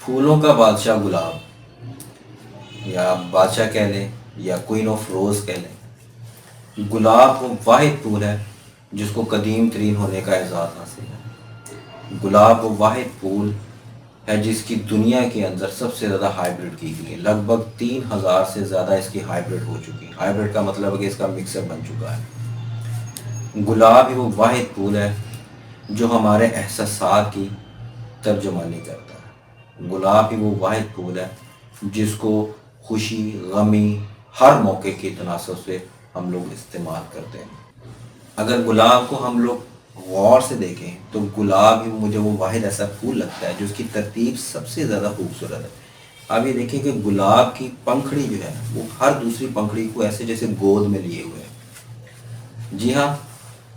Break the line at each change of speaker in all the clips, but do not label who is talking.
फूलों का बादशाह गुलाब, या बादशाह कह लें या क्वीन ऑफ रोज़ कह लें। गुलाब वो वाहिद फूल है जिसको कदीम तरीन होने का एजाज़ हासिल है। गुलाब वो वाहिद फूल है जिसकी दुनिया के अंदर सबसे ज़्यादा हाइब्रिड की गई है। लगभग 3000 से ज़्यादा इसकी हाइब्रिड हो चुकी है। हाइब्रिड का मतलब है कि इसका मिक्सर बन चुका है। गुलाब ही वो वाहिद फूल है जो हमारे एहसासात की तर्जुमानी करता है। गुलाब ही वो वाहिद फूल है जिसको खुशी गमी हर मौके के तनासब से हम लोग इस्तेमाल करते हैं। अगर गुलाब को हम लोग गौर से देखें तो गुलाब ही मुझे वो वाहिद ऐसा फूल लगता है जो उसकी तरतीब सबसे ज़्यादा खूबसूरत है। आप ये देखिए कि गुलाब की पंखड़ी जो है वो हर दूसरी पंखड़ी को ऐसे जैसे गोद में लिए हुए है। जी हाँ,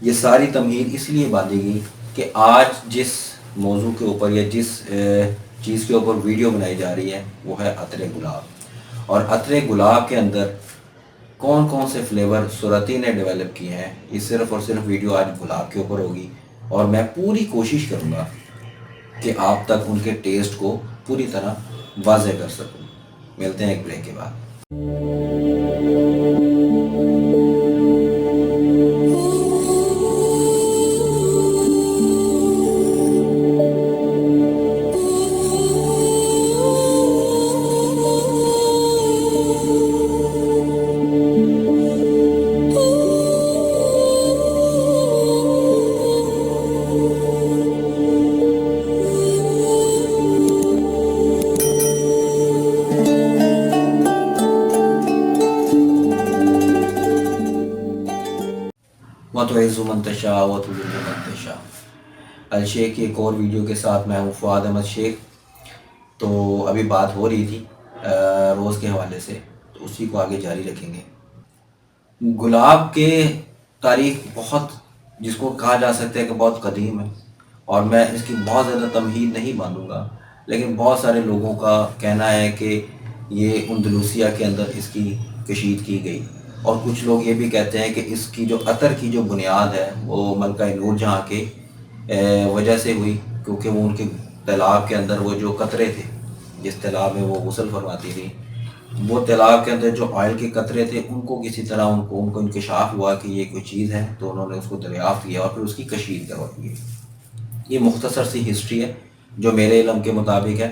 ये सारी तमहीद इसलिए बांधी गई कि आज जिस मौजू के ऊपर या जिस चीज़ के ऊपर वीडियो बनाई जा रही है वो है अतरे गुलाब। और अतरे गुलाब के अंदर कौन कौन से फ्लेवर सुरती ने डेवलप किए हैं, ये सिर्फ़ और सिर्फ वीडियो आज गुलाब के ऊपर होगी। और मैं पूरी कोशिश करूँगा कि आप तक उनके टेस्ट को पूरी तरह वाज़ेह कर सकूँ। मिलते हैं एक ब्रेक के बाद। व तो मंतशा व तो मंतशा अल शेख की एक और वीडियो के साथ मैं हूँ फ़ुआद अहमद शेख। तो अभी बात हो रही थी रोज़ के हवाले से, तो उसी को आगे जारी रखेंगे। गुलाब के तारीख बहुत, जिसको कहा जा सकता है कि बहुत कदीम है, और मैं इसकी बहुत ज़्यादा तमहीद नहीं बांधूँगा। लेकिन बहुत सारे लोगों का कहना है कि ये अंदलूसिया के अंदर इसकी कशीद की गई, और कुछ लोग ये भी कहते हैं कि इसकी जो अतर की जो बुनियाद है वो मलका नूर जहाँ के वजह से हुई, क्योंकि वो उनके तालाब के अंदर वो जो कतरे थे, जिस तालाब में वो गुस्ल फरमाती थी, वो तालाब के अंदर जो ऑयल के कतरे थे उनको किसी तरह उनको इंकशाफ हुआ कि ये कोई चीज़ है, तो उन्होंने उसको दरियाफ्त किया और फिर उसकी कशीद करवाई है। ये मुख्तसर सी हिस्ट्री है जो मेरे इल्म के मुताबिक है।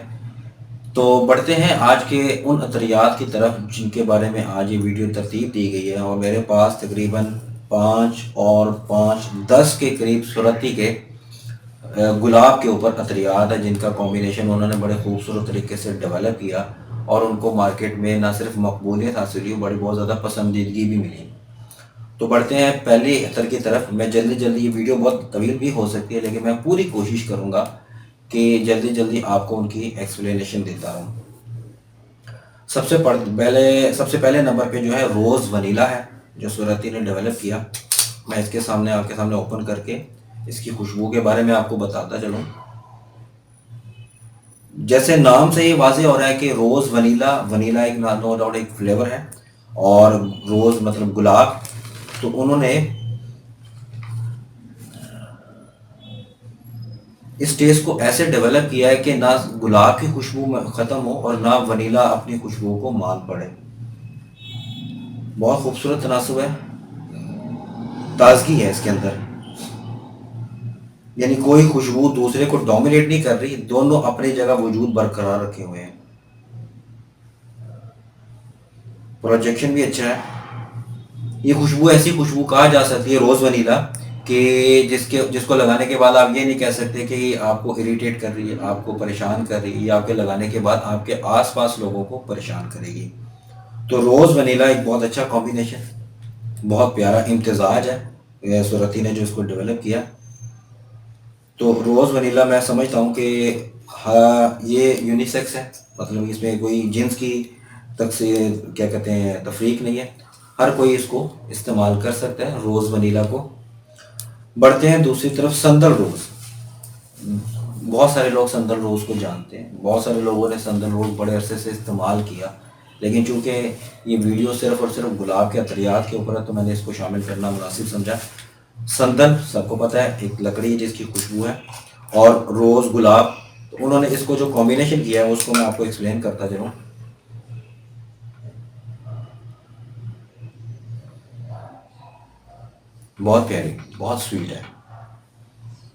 तो बढ़ते हैं आज के उन अतरियात की तरफ जिनके बारे में आज ये वीडियो तरतीब दी गई है। और मेरे पास तकरीबन 5 और 5 10 के करीब सुरती के गुलाब के ऊपर अतरियात है जिनका कॉम्बिनेशन उन्होंने बड़े खूबसूरत तरीके से डेवलप किया, और उनको मार्केट में ना सिर्फ मकबूलियत हासिल हुई, बड़ी बहुत ज़्यादा पसंदीदगी भी मिली। तो बढ़ते हैं पहले अतर की तरफ। मैं जल्दी जल्दी, ये वीडियो बहुत तवील भी हो सकती है लेकिन मैं पूरी कोशिश करूँगा कि जल्दी जल्दी आपको उनकी एक्सप्लेनेशन देता रहूँ। सबसे पहले नंबर पे जो है रोज़ वनीला है जो सूरती ने डेवलप किया। मैं इसके सामने आपके सामने ओपन करके इसकी खुशबू के बारे में आपको बताता चलूँ। जैसे नाम से ही वाज़ेह हो रहा है कि रोज़ वनीला, वनीला एक नो डाउट एक फ्लेवर है, और रोज़ मतलब गुलाब। तो उन्होंने इस टेस्ट को ऐसे डेवलप किया है कि ना गुलाब की खुशबू में ख़त्म हो और ना वनीला अपनी खुशबू को मान पड़े। बहुत खूबसूरत तनासुब है, ताजगी है इसके अंदर, यानी कोई खुशबू दूसरे को डोमिनेट नहीं कर रही, दोनों अपनी जगह वजूद बरकरार रखे हुए हैं। प्रोजेक्शन भी अच्छा है। ये खुशबू ऐसी खुशबू कहा जा सकती है रोज़ वनीला कि जिसको लगाने के बाद आप ये नहीं कह सकते कि आपको इरिटेट कर रही है, आपको परेशान कर रही है, या आपके लगाने के बाद आपके आसपास लोगों को परेशान करेगी। तो रोज़ वनीला एक बहुत अच्छा कॉम्बिनेशन, बहुत प्यारा इम्तजाज है सूरती ने जो इसको डेवलप किया। तो रोज़ वनीला मैं समझता हूँ कि हाँ, ये यूनिसेक्स है, मतलब इसमें कोई जिन्स की तक से क्या कहते हैं तफरीक नहीं है, हर कोई इसको इस्तेमाल कर सकता है रोज़ वनीला को। बढ़ते हैं दूसरी तरफ संदल रोज़। बहुत सारे लोग संदल रोज़ को जानते हैं, बहुत सारे लोगों ने संदल रोज़ बड़े अरसे से इस्तेमाल किया, लेकिन चूंकि ये वीडियो सिर्फ और सिर्फ गुलाब के अतरियात के ऊपर है तो मैंने इसको शामिल करना मुनासिब समझा। संदल सबको पता है एक लकड़ी है जिसकी खुशबू है, और रोज़ गुलाब, उन्होंने इसको जो कॉम्बिनेशन किया है उसको मैं आपको एक्सप्लेन करता चलूँ। बहुत प्यारी, बहुत स्वीट है।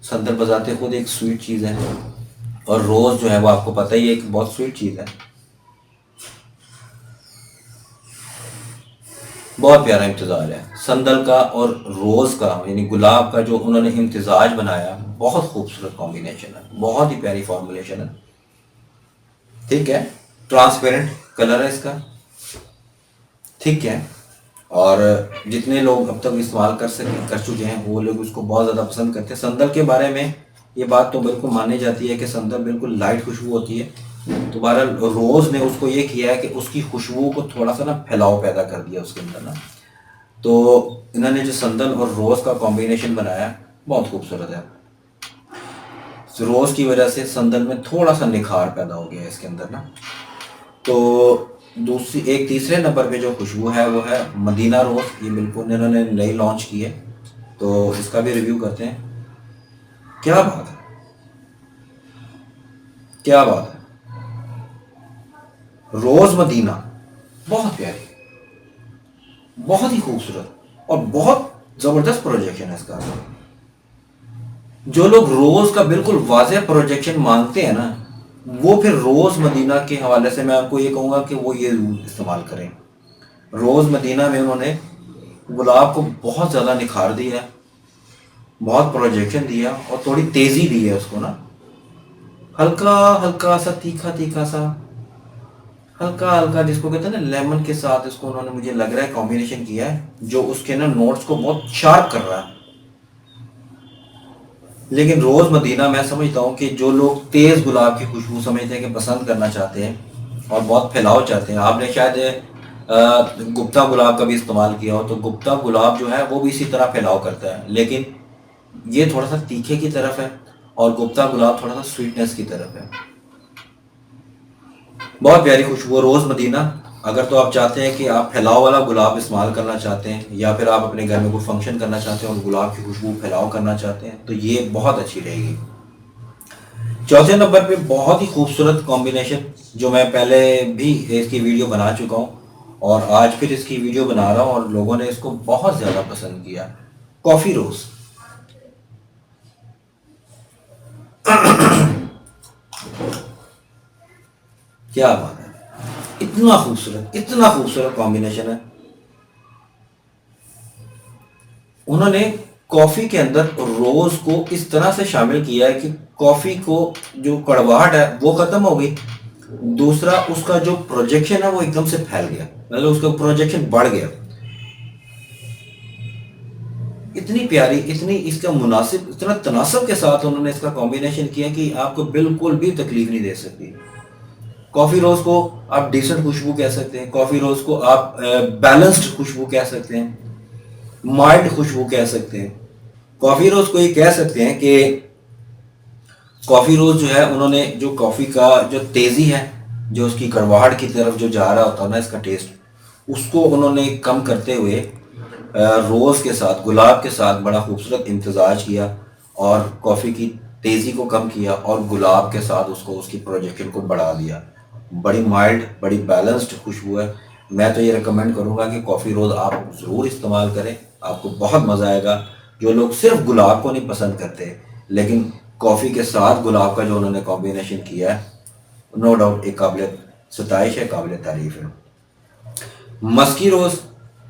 संदल बजाते खुद एक स्वीट चीज़ है, और रोज़ जो है वो आपको पता ही है एक बहुत स्वीट चीज़ है। बहुत प्यारा इम्तिज़ाज है संदल का और रोज़ का, यानी गुलाब का जो उन्होंने इम्तिज़ाज बनाया, बहुत खूबसूरत कॉम्बिनेशन है, बहुत ही प्यारी फॉर्मुलेशन है। ठीक है, ट्रांसपेरेंट कलर है इसका। ठीक है, और जितने लोग अब तक इस्तेमाल कर चुके हैं वो लोग उसको बहुत ज़्यादा पसंद करते हैं। संदल के बारे में ये बात तो बिल्कुल मानी जाती है कि संदल बिल्कुल लाइट खुशबू होती है। तो बहरहाल रोज़ ने उसको ये किया है कि उसकी खुशबू को थोड़ा सा ना फैलाव पैदा कर दिया उसके अंदर ना। तो इन्होंने जो संदल और रोज़ का कॉम्बिनेशन बनाया बहुत खूबसूरत है। रोज़ की वजह से संदल में थोड़ा सा निखार पैदा हो गया है इसके अंदर ना। तो दूसरी एक तीसरे नंबर पे जो खुशबू है वो है मदीना रोज़। ये बिल्कुल इन्होंने नई लॉन्च की है, तो इसका भी रिव्यू करते हैं। क्या बात है, क्या बात है। रोज़ मदीना बहुत प्यारी, बहुत ही खूबसूरत और बहुत ज़बरदस्त प्रोजेक्शन है इसका। जो लोग रोज़ का बिल्कुल वाज़ेह प्रोजेक्शन मांगते हैं ना, वो फिर रोज़ मदीना के हवाले से मैं आपको ये कहूँगा कि वो ये इस्तेमाल करें। रोज़ मदीना में उन्होंने गुलाब को बहुत ज़्यादा निखार दिया है, बहुत प्रोजेक्शन दिया और थोड़ी तेज़ी दी है उसको ना। हल्का हल्का सा तीखा तीखा सा, हल्का हल्का जिसको कहते हैं ना लेमन के साथ, इसको उन्होंने मुझे लग रहा है कॉम्बिनेशन किया है जो उसके ना नोट्स को बहुत शार्प कर रहा है। लेकिन रोज़ मदीना मैं समझता हूँ कि जो लोग तेज़ गुलाब की खुशबू समझते हैं कि पसंद करना चाहते हैं और बहुत फैलाव चाहते हैं, आपने शायद गुप्ता गुलाब का भी इस्तेमाल किया हो, तो गुप्ता गुलाब जो है वो भी इसी तरह फैलाव करता है, लेकिन ये थोड़ा सा तीखे की तरफ है और गुप्ता गुलाब थोड़ा सा स्वीटनेस की तरफ है। बहुत प्यारी खुशबू है रोज़ मदीना। अगर तो आप चाहते हैं कि आप फैलाव वाला गुलाब इस्तेमाल करना चाहते हैं, या फिर आप अपने घर में कोई फंक्शन करना चाहते हैं और गुलाब की खुशबू फैलाव करना चाहते हैं, तो ये बहुत अच्छी रहेगी। चौथे नंबर पे बहुत ही खूबसूरत कॉम्बिनेशन, जो मैं पहले भी इसकी वीडियो बना चुका हूँ और आज फिर इसकी वीडियो बना रहा हूँ और लोगों ने इसको बहुत ज़्यादा पसंद किया। कॉफ़ी रोज़, क्या बात है, इतना खूबसूरत कॉम्बिनेशन है। उन्होंने कॉफ़ी के अंदर रोज़ को इस तरह से शामिल किया है कि कॉफ़ी को जो कड़वाहट है वो ख़त्म हो गई। दूसरा, उसका जो प्रोजेक्शन है वो एकदम से फैल गया, मतलब उसका प्रोजेक्शन बढ़ गया। इतनी प्यारी, इतनी इसका मुनासिब, इतना तनासब के साथ उन्होंने इसका कॉम्बिनेशन किया कि आपको बिल्कुल भी तकलीफ नहीं दे सकती। कॉफ़ी रोज़ को आप डिसेंट खुशबू कह सकते हैं, कॉफ़ी रोज़ को आप बैलेंस्ड खुशबू कह सकते हैं, माइल्ड खुशबू कह सकते हैं। कॉफ़ी रोज़ को ये कह सकते हैं कि कॉफ़ी रोज़ जो है उन्होंने जो कॉफ़ी का जो तेज़ी है, जो उसकी कड़वाहट की तरफ जो जा रहा होता है ना इसका टेस्ट, उसको उन्होंने कम करते हुए रोज़ के साथ, गुलाब के साथ बड़ा खूबसूरत इम्तजाज किया और कॉफ़ी की तेज़ी को कम किया और गुलाब के साथ उसको, उसकी प्रोजेक्शन को बढ़ा दिया। बड़ी माइल्ड, बड़ी बैलेंस्ड खुशबू है। मैं तो ये रिकमेंड करूँगा कि कॉफ़ी रोज़ आप ज़रूर इस्तेमाल करें, आपको बहुत मज़ा आएगा। जो लोग सिर्फ गुलाब को नहीं पसंद करते, लेकिन कॉफ़ी के साथ गुलाब का जो उन्होंने कॉम्बिनेशन किया है, नो डाउट एक काबिल सताइश है, काबिल तारीफ़ है। मस्की रोज़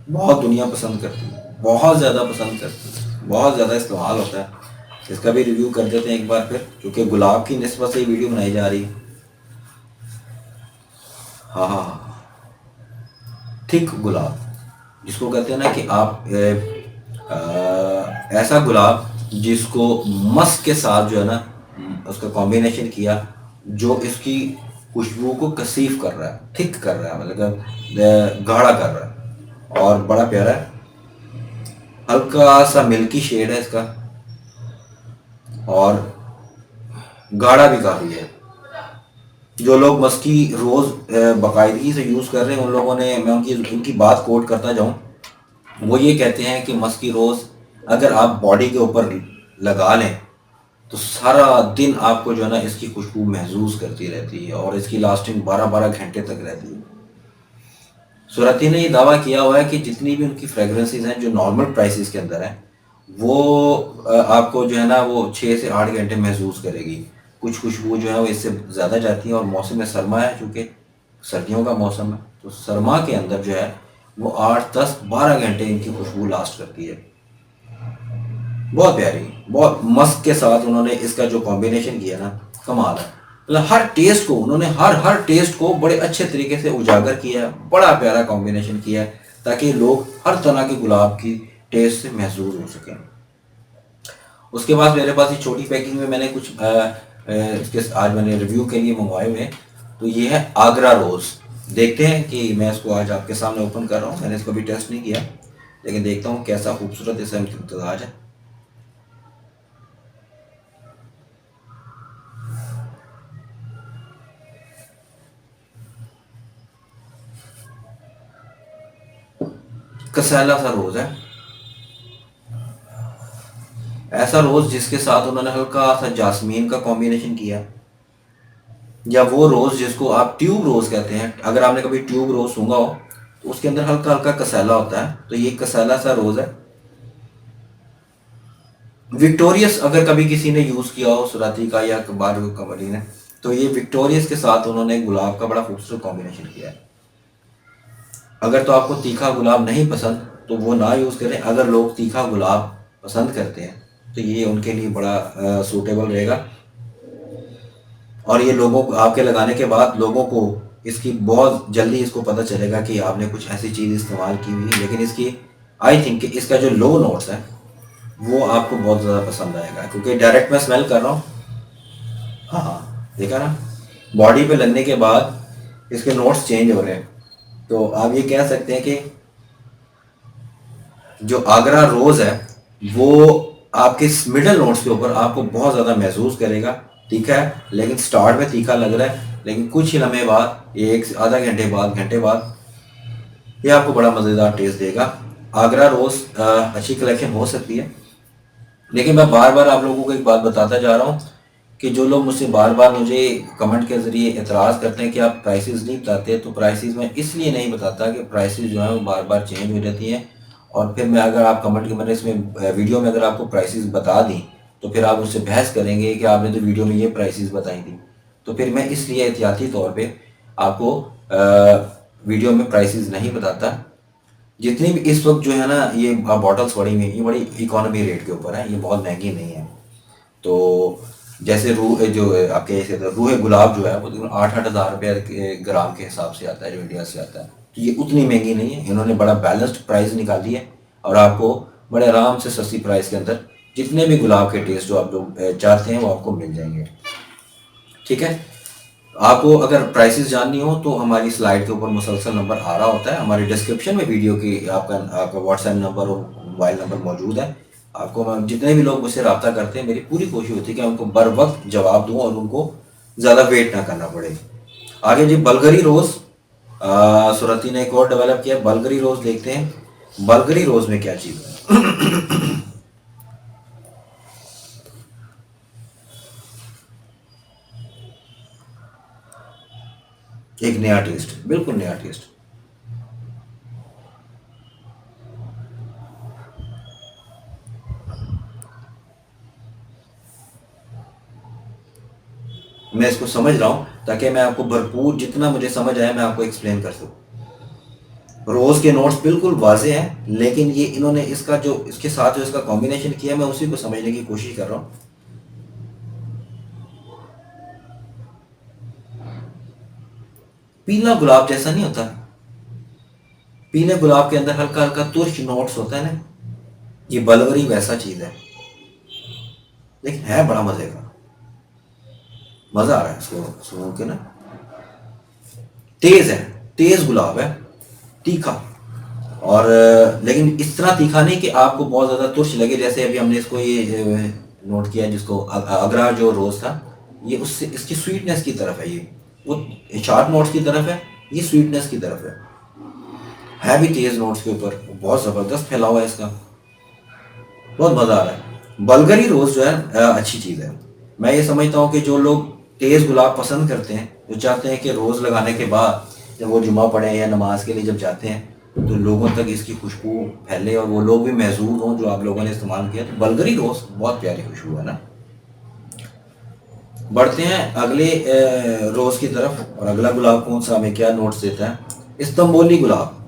बहुत दुनिया पसंद करती है, बहुत ज़्यादा पसंद करती है, बहुत ज़्यादा इस्तेमाल होता है। इसका भी रिव्यू कर देते हैं एक बार फिर, क्योंकि गुलाब की निस्बत से ही वीडियो बनाई जा रही है। हाँ हाँ हाँ, थिक गुलाब, जिसको कहते हैं ना कि आप ऐसा गुलाब जिसको मस्क के साथ जो है ना उसका कॉम्बिनेशन किया, जो इसकी खुशबू को कसीफ कर रहा है, थिक कर रहा है, मतलब गाढ़ा कर रहा है और बड़ा प्यारा है। हल्का सा मिल्की शेड है इसका और गाढ़ा भी काफ़ी है। जो लोग मस्की रोज़ बाकायदगी से यूज़ कर रहे हैं, उन लोगों ने, मैं उनकी बात कोट करता जाऊँ, वो ये कहते हैं कि मस्की रोज़ अगर आप बॉडी के ऊपर लगा लें तो सारा दिन आपको जो है ना इसकी खुशबू महसूस करती रहती है और इसकी लास्टिंग 12-12 घंटे तक रहती है। सुरती ने ये दावा किया हुआ है कि जितनी भी उनकी फ्रेगरेंसेस हैं जो नॉर्मल प्राइसेस के अंदर हैं वो आपको जो है ना वो 6 से 8 घंटे महसूस करेगी। कुछ खुशबू जो है वो इससे ज़्यादा जाती है और मौसम में सरमा है, चूँकि सर्दियों का मौसम है, तो सरमा के अंदर जो है वो 8, 10, 12 घंटे इनकी खुशबू लास्ट करती है। बहुत प्यारी, बहुत मस्त के साथ उन्होंने इसका जो कॉम्बिनेशन किया ना, कमाल है। मतलब हर टेस्ट को उन्होंने हर टेस्ट को बड़े अच्छे तरीके से उजागर किया है, बड़ा प्यारा कॉम्बिनेशन किया है ताकि लोग हर तरह के गुलाब की टेस्ट से महसूस हो सकें। उसके बाद मेरे पास ये छोटी पैकिंग में मैंने कुछ इसके आज मैंने रिव्यू के लिए मंगवाए हुए हैं। तो ये है आगरा रोज़। देखते हैं कि मैं इसको आज आपके सामने ओपन कर रहा हूँ, मैंने इसको भी टेस्ट नहीं किया, लेकिन देखता हूँ कैसा खूबसूरत इसका इम्तिजाज है। कसैला सा रोज़ है, ऐसा रोज़ जिसके साथ उन्होंने हल्का सा जासमीन का कॉम्बिनेशन किया है, या वो रोज़ जिसको आप ट्यूब रोज़ कहते हैं। अगर आपने कभी ट्यूब रोज़ सूंघा हो तो उसके अंदर हल्का हल्का कसैला होता है, तो ये कसैला सा रोज़ है। विक्टोरियस अगर कभी किसी ने यूज़ किया हो सुराती का या कबार कमरी ने, तो ये विक्टोरियस के साथ उन्होंने गुलाब का बड़ा खूबसूरत कॉम्बिनेशन किया है। अगर तो आपको तीखा गुलाब नहीं पसंद तो वो ना यूज़ करें। अगर लोग तीखा गुलाब पसंद करते हैं तो ये उनके लिए बड़ा सूटेबल रहेगा। और ये लोगों को आपके लगाने के बाद लोगों को इसकी बहुत जल्दी इसको पता चलेगा कि आपने कुछ ऐसी चीज़ इस्तेमाल की हुई है। लेकिन इसकी आई थिंक कि इसका जो लो नोट्स है वो आपको बहुत ज़्यादा पसंद आएगा, क्योंकि डायरेक्ट मैं स्मेल कर रहा हूँ। हाँ, देखा ना, बॉडी पे लगने के बाद इसके नोट्स चेंज हो रहे हैं। तो आप ये कह सकते हैं कि जो आगरा रोज़ है वो आपके मिडल नोट्स के ऊपर आपको बहुत ज़्यादा महसूस करेगा। तीखा है, लेकिन स्टार्ट में तीखा लग रहा है, लेकिन कुछ ही लम्हे बाद, एक से आधा घंटे बाद, घंटे बाद, ये आपको बड़ा मज़ेदार टेस्ट देगा। आगरा रोज़ अच्छी कलेक्शन हो सकती है, लेकिन मैं बार बार आप लोगों को एक बात बताता जा रहा हूँ कि जो लोग मुझसे बार बार मुझे कमेंट के ज़रिए एतराज़ करते हैं कि आप प्राइसेस नहीं बताते, तो प्राइसेस मैं इसलिए नहीं बताता कि प्राइसेस जो हैं वो बार बार चेंज हो जाती हैं। और फिर मैं अगर आप कमेंट के मैंने इसमें वीडियो में अगर आपको प्राइसेस बता दी तो फिर आप मुझसे बहस करेंगे कि आपने तो वीडियो में ये प्राइसेस बताई थी। तो फिर मैं इसलिए एहतियाती तौर पर आपको वीडियो में प्राइसेस नहीं बताता। जितनी भी इस वक्त जो है ना ये बॉटल्स पड़ी हुई, ये बड़ी इकोनॉमी रेट के ऊपर है, ये बहुत महंगी नहीं है। तो जैसे रूह जो आपके ऐसे रूह गुलाब जो है वो 8-8 हज़ार रुपये के ग्राम के हिसाब से आता है जो इंडिया से आता है, तो ये उतनी महंगी नहीं है। इन्होंने बड़ा बैलेंस्ड प्राइस निकाली है और आपको बड़े आराम से सस्ती प्राइस के अंदर जितने भी गुलाब के टेस्ट जो आप लोग चाहते हैं वो आपको मिल जाएंगे। ठीक है, आपको अगर प्राइसेस जाननी हो तो हमारी स्लाइड के ऊपर मुसलसल नंबर आ रहा होता है, हमारे डिस्क्रिप्शन में वीडियो की आपका व्हाट्सएप नंबर और मोबाइल नंबर मौजूद है। आपको जितने भी लोग मुझसे रब्ता करते हैं, मेरी पूरी कोशिश होती है कि उनको बर वक्त जवाब दूँ और उनको ज़्यादा वेट ना करना पड़े। आगे जी बलगरी रोज़, सुरती ने एक और डेवलप किया, बलगरी रोज़ देखते हैं बलगरी रोज़ में क्या चीज़ है। एक नया टेस्ट, बिल्कुल नया टेस्ट। मैं इसको समझ रहा हूँ ताकि मैं आपको भरपूर जितना मुझे समझ आया मैं आपको एक्सप्लेन कर सकूँ। रोज़ के नोट्स बिल्कुल वाजे हैं, लेकिन ये इन्होंने इसका जो इसके साथ जो इसका कॉम्बिनेशन किया मैं उसी को समझने की कोशिश कर रहा हूँ। पीला गुलाब जैसा नहीं होता, पीले गुलाब के अंदर हल्का हल्का तुर्श नोट्स होता है ना, ये बलगरी वैसा चीज़ है, लेकिन है बड़ा मज़े का। मज़ा आ रहा है इसको सुन के ना। तेज़ है, तेज़ गुलाब है, तीखा, और लेकिन इस तरह तीखा नहीं कि आपको बहुत ज़्यादा तुर्श लगे। जैसे अभी हमने इसको ये नोट किया जिसको अगरा जो रोज़ था, ये उससे इसकी स्वीटनेस की तरफ है, ये वो शार्प नोट्स की तरफ है, ये स्वीटनेस की तरफ है भी तेज़ नोट्स के ऊपर, बहुत ज़बरदस्त फैला हुआ है इसका, बहुत मज़ा आ रहा है। बलगरी रोज़ जो है अच्छी चीज़ है। मैं ये समझता हूँ कि जो लोग तेज़ गुलाब पसंद करते हैं, जो चाहते हैं कि रोज़ लगाने के बाद जब वो जुमा पढ़ें या नमाज के लिए जब जाते हैं तो लोगों तक इसकी खुशबू फैले और वो लोग भी महसूस हों जो आप लोगों ने इस्तेमाल किया। तो बल्गरी रोज़ बहुत प्यारी खुशबू है ना। बढ़ते हैं अगले रोज़ की तरफ, और अगला गुलाब कौन सा हमें क्या नोट्स देता है? इस्तंबुली गुलाब।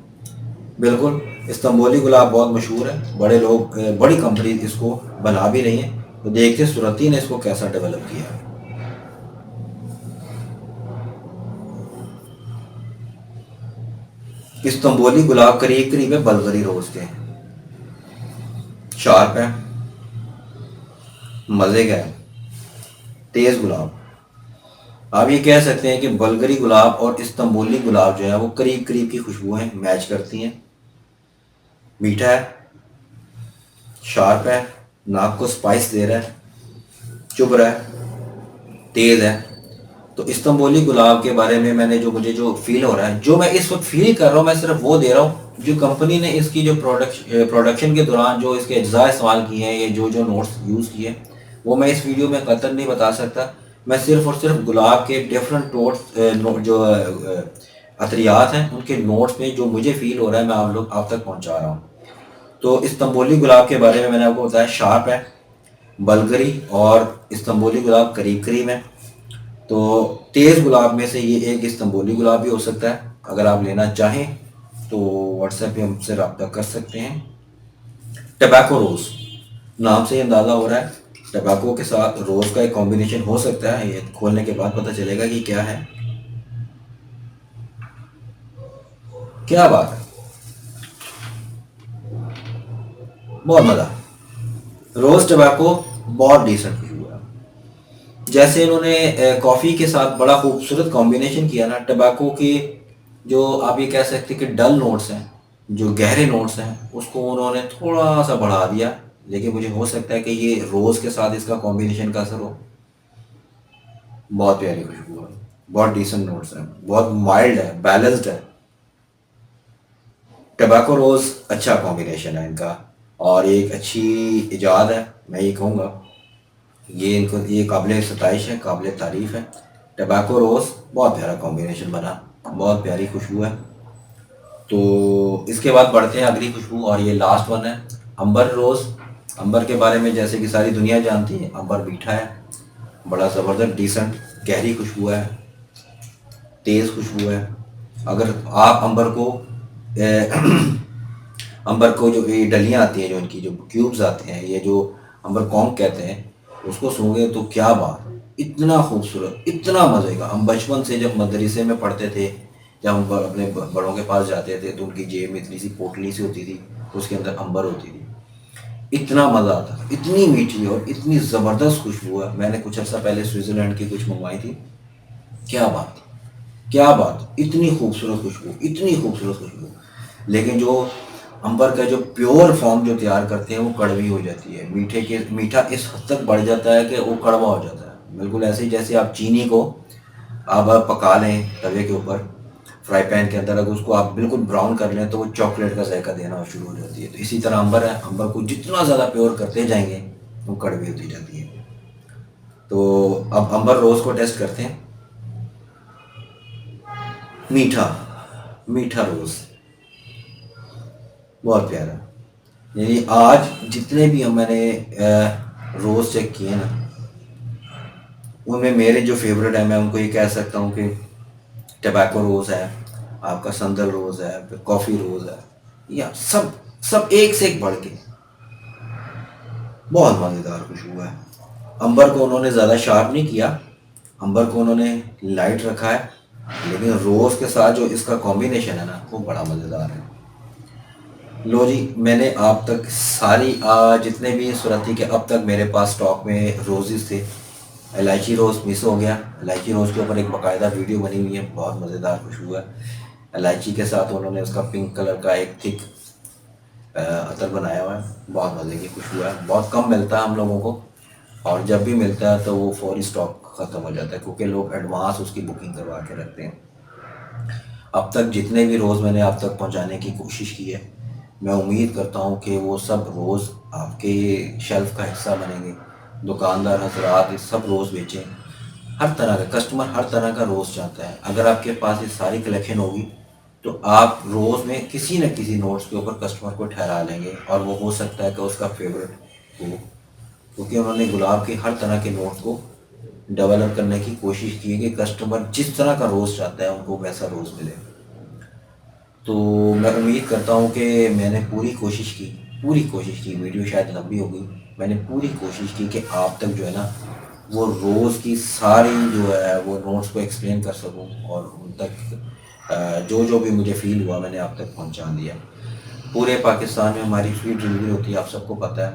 बिल्कुल, इस्तंबुली गुलाब बहुत मशहूर है, बड़े लोग बड़ी कंपनी इसको बना भी रही हैं। तो देखते सूरती ने इसको कैसा डेवलप किया है। इस्तंबुली गुलाब करीब करीब है बल्गरी रोज़ के, शार्प है, मज़े का है, तेज़ गुलाब। आप ये कह सकते हैं कि बल्गरी गुलाब और इस्तंबुली गुलाब जो है वो करीब करीब की खुशबुएं मैच करती हैं। मीठा है, शार्प है, नाक को स्पाइस दे रहा है, चुभ रहा है, तेज़ है। तो इस्तंबुली गुलाब के बारे में मैंने जो मुझे जो फील हो रहा है, जो मैं इस वक्त फील कर रहा हूँ, मैं सिर्फ वो दे रहा हूँ जो कंपनी ने इसकी जो प्रोडक्शन के दौरान जो इसके अज्जा इस्तेमाल किए हैं, ये जो जो नोट्स यूज़ किए हैं, वो मैं इस वीडियो में कतई नहीं बता सकता। मैं सिर्फ और सिर्फ गुलाब के डिफरेंट जो अतरियात हैं उनके नोट्स में जो मुझे फील हो रहा है मैं आप तक पहुँचा रहा हूँ। तो इस्तंबुली गुलाब के बारे में मैंने आपको बताया, शार्प है, बल्गरी और इस्तंबुली गुलाब करीब करीब है। तो तेज़ गुलाब में से ये एक इस्तंबुली गुलाब भी हो सकता है। अगर आप लेना चाहें तो व्हाट्सएप पे हमसे रब्ता कर सकते हैं। टबैको रोज़, नाम से ही अंदाज़ा हो रहा है टबैको के साथ रोज़ का एक कॉम्बिनेशन हो सकता है। ये खोलने के बाद पता चलेगा कि क्या है। क्या बात है, बहुत मज़ा। रोज़ टबैको बहुत डिसेंट खुशबू है। जैसे इन्होंने कॉफ़ी के साथ बड़ा खूबसूरत कॉम्बिनेशन किया ना, टबैको के जो आप ये कह सकते हैं कि डल नोट्स हैं, जो गहरे नोट्स हैं, उसको उन्होंने थोड़ा सा बढ़ा दिया। लेकिन मुझे हो सकता है कि ये रोज़ के साथ इसका कॉम्बिनेशन का असर हो। बहुत प्यारी खुशबू है, बहुत डिसेंट नोट्स हैं, बहुत माइल्ड है, बैलेंस्ड है। टबैको रोज़ अच्छा कॉम्बिनेशन है इनका, और एक अच्छी इजाद है, मैं ये कहूँगा। ये इनको ये काबिल सताइश है, काबिल तारीफ़ है। टबैको रोज़ बहुत प्यारा कॉम्बिनेशन बना, बहुत प्यारी खुशबू है। तो इसके बाद बढ़ते हैं अगली खुशबू, और ये लास्ट वन है, अंबर रोज़। अंबर के बारे में जैसे कि सारी दुनिया जानती है, अंबर मीठा है, बड़ा ज़बरदस्त डिसेंट गहरी खुशबू है, तेज़ खुशबू है। अगर आप अंबर को अंबर को जो ये डलियाँ आती हैं, जो इनकी जो क्यूब्स आते हैं, ये जो अंबर कॉन्ग कहते हैं, उसको सूंघे तो क्या बात, इतना खूबसूरत, इतना मज़े का। हम बचपन से जब मदरसे में पढ़ते थे, जब हम अपने बड़ों के पास जाते थे तो उनकी जेब में इतनी सी पोटली सी होती थी, उसके अंदर अंबर होती थी, इतना मज़ा आता था, इतनी मीठी और इतनी ज़बरदस्त खुशबू है। मैंने कुछ अर्सा पहले स्विट्ज़रलैंड की कुछ मंगवाई थी, क्या बात, क्या बात, इतनी खूबसूरत खुशबू, इतनी खूबसूरत खुशबू। लेकिन जो अंबर का जो प्योर फॉर्म जो तैयार करते हैं वो कड़वी हो जाती है, मीठा इस हद तक बढ़ जाता है कि वो कड़वा हो जाता है। बिल्कुल ऐसे ही जैसे आप चीनी को आप पका लें तवे के ऊपर, फ्राई पैन के अंदर, अगर उसको आप बिल्कुल ब्राउन कर लें तो वो चॉकलेट का जायका देना शुरू हो जाती है। तो इसी तरह अंबर है, अंबर को जितना ज़्यादा प्योर करते जाएंगे वो कड़वी होती जाती है। तो अब अंबर रोज़ को टेस्ट करते हैं। मीठा, मीठा रोज़, बहुत प्यारा। यानी आज जितने भी मैंने रोज़ चेक किए ना, उनमें मेरे जो फेवरेट है, मैं उनको ये कह सकता हूँ कि टबैको रोज़ है, आपका संदल रोज़ है, फिर कॉफ़ी रोज़ है, या सब सब एक से एक बढ़ के बहुत मज़ेदार खुशबू है। अंबर को उन्होंने ज़्यादा शार्प नहीं किया, अंबर को उन्होंने लाइट रखा है, लेकिन रोज़ के साथ जो इसका कॉम्बिनेशन है ना वो बड़ा मज़ेदार है। लो जी, मैंने आप तक सारी जितने भी सुरती के अब तक मेरे पास स्टॉक में रोज़ेस थे। इलायची रोज़ मिस हो गया, इलायची रोज़ के ऊपर एक बाकायदा वीडियो बनी हुई है, बहुत मज़ेदार खुशबू है। इलायची के साथ उन्होंने उसका पिंक कलर का एक थिक अतर बनाया हुआ है, बहुत मज़े की खुशबू है। बहुत कम मिलता है हम लोगों को, और जब भी मिलता है तो वो फौरी स्टॉक ख़त्म हो जाता है, क्योंकि लोग एडवांस उसकी बुकिंग करवा के रखते हैं। अब तक जितने भी रोज़ मैंने आप तक पहुंचाने की कोशिश की है, मैं उम्मीद करता हूं कि वो सब रोज़ आपके शेल्फ़ का हिस्सा बनेंगे। दुकानदार हजरात ये सब रोज़ बेचें। हर तरह का कस्टमर हर तरह का रोज़ चाहता है। अगर आपके पास ये सारी कलेक्शन होगी तो आप रोज़ में किसी न किसी नोट्स के ऊपर कस्टमर को ठहरा लेंगे और वो हो सकता है कि उसका फेवरेट हो, क्योंकि उन्होंने गुलाब के हर तरह के नोट्स को डेवलप करने की कोशिश की है कि कस्टमर जिस तरह का रोज़ चाहता है उनको वैसा रोज़ मिले। तो मैं उम्मीद करता हूँ कि मैंने पूरी कोशिश की, वीडियो शायद लंबी हो गई, मैंने पूरी कोशिश की कि आप तक जो है ना वो रोज़ की सारी जो है वो नोट्स को एक्सप्लेन कर सकूँ और उन तक जो जो भी मुझे फ़ील हुआ मैंने आप तक पहुँचा दिया। पूरे पाकिस्तान में हमारी फ्री डिलीवरी होती है, आप सबको पता है।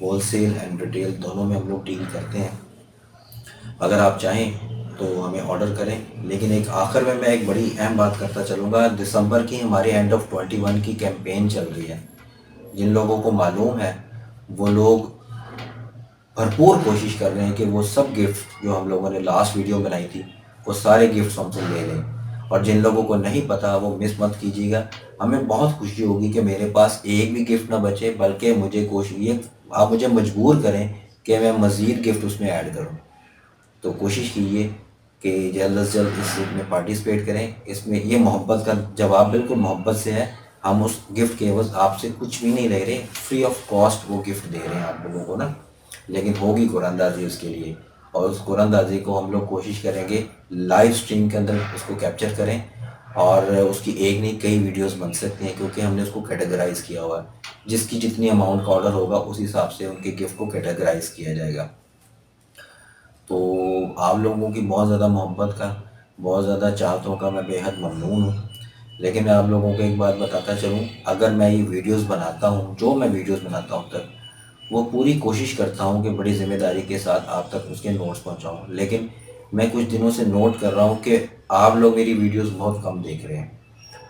होलसेल एंड रिटेल दोनों में हम लोग डील करते हैं। अगर आप चाहें तो हमें ऑर्डर करें। लेकिन एक आखिर में मैं एक बड़ी अहम बात करता चलूँगा, दिसंबर की हमारी एंड ऑफ 21 की कैंपेन चल रही है। जिन लोगों को मालूम है वो लोग भरपूर कोशिश कर रहे हैं कि वो सब गिफ्ट जो हम लोगों ने लास्ट वीडियो बनाई थी वो सारे गिफ्ट्स हमसे ले लें। और जिन लोगों को नहीं पता वो मिस मत कीजिएगा। हमें बहुत खुशी होगी कि मेरे पास एक भी गिफ्ट ना बचे, बल्कि मुझे कोशिश ये आप मुझे मजबूर करें कि मैं मज़ीद गिफ्ट उसमें ऐड करूँ। तो कोशिश कीजिए कि जल्द से जल्द इसमें पार्टिसिपेट करें। इसमें ये मोहब्बत का जवाब बिल्कुल मोहब्बत से है। हम उस गिफ्ट के एवज़ आपसे कुछ भी नहीं ले रहे, फ्री ऑफ कॉस्ट वो गिफ्ट दे रहे हैं आप लोगों को ना। लेकिन होगी कुरानंदाजी उसके लिए, और उस कुरानंदाजी को हम लोग कोशिश करेंगे लाइव स्ट्रीम के अंदर उसको कैप्चर करें। और उसकी एक नहीं कई वीडियोस बन सकती हैं, क्योंकि हमने उसको कैटेगराइज़ किया हुआ है। जिसकी जितनी अमाउंट का ऑर्डर होगा उस हिसाब से उनके गिफ्ट को कैटेगराइज़ किया जाएगा। तो आप लोगों की बहुत ज़्यादा मोहब्बत का, बहुत ज़्यादा चाहतों का मैं बेहद ममनून हूँ। लेकिन मैं आप लोगों को एक बात बताता चलूँ, अगर मैं ये वीडियोस बनाता हूँ, जो मैं वीडियोस बनाता हूँ तक, वो पूरी कोशिश करता हूँ कि बड़ी ज़िम्मेदारी के साथ आप तक उसके नोट्स पहुँचाऊँ। लेकिन मैं कुछ दिनों से नोट कर रहा हूँ कि आप लोग मेरी वीडियोस बहुत कम देख रहे हैं।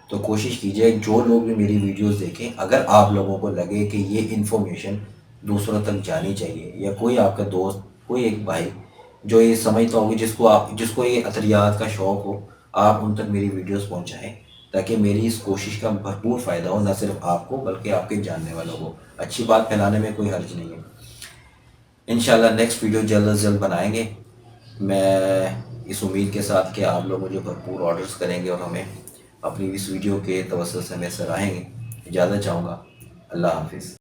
तो कोशिश कीजिए जो लोग भी मेरी वीडियोस देखें, अगर आप लोगों को लगे कि ये इन्फॉर्मेशन दूसरों तक जानी चाहिए, या कोई आपका दोस्त, कोई एक भाई जो ये समझता होगी, जिसको ये अतरियात का शौक़ हो, आप उन तक मेरी वीडियोस पहुंचाएं, ताकि मेरी इस कोशिश का भरपूर फ़ायदा हो, न सिर्फ आपको बल्कि आपके जानने वालों को। अच्छी बात फैलाने में कोई हर्ज नहीं है। इंशाल्लाह नेक्स्ट वीडियो जल्द से जल्द बनाएंगे, मैं इस उम्मीद के साथ कि आप लोग मुझे भरपूर ऑर्डर्स करेंगे और हमें अपनी इस वीडियो के तवज्जुह से हमें सराहेंगे। इजाज़त चाहूँगा। अल्लाह हाफिज़।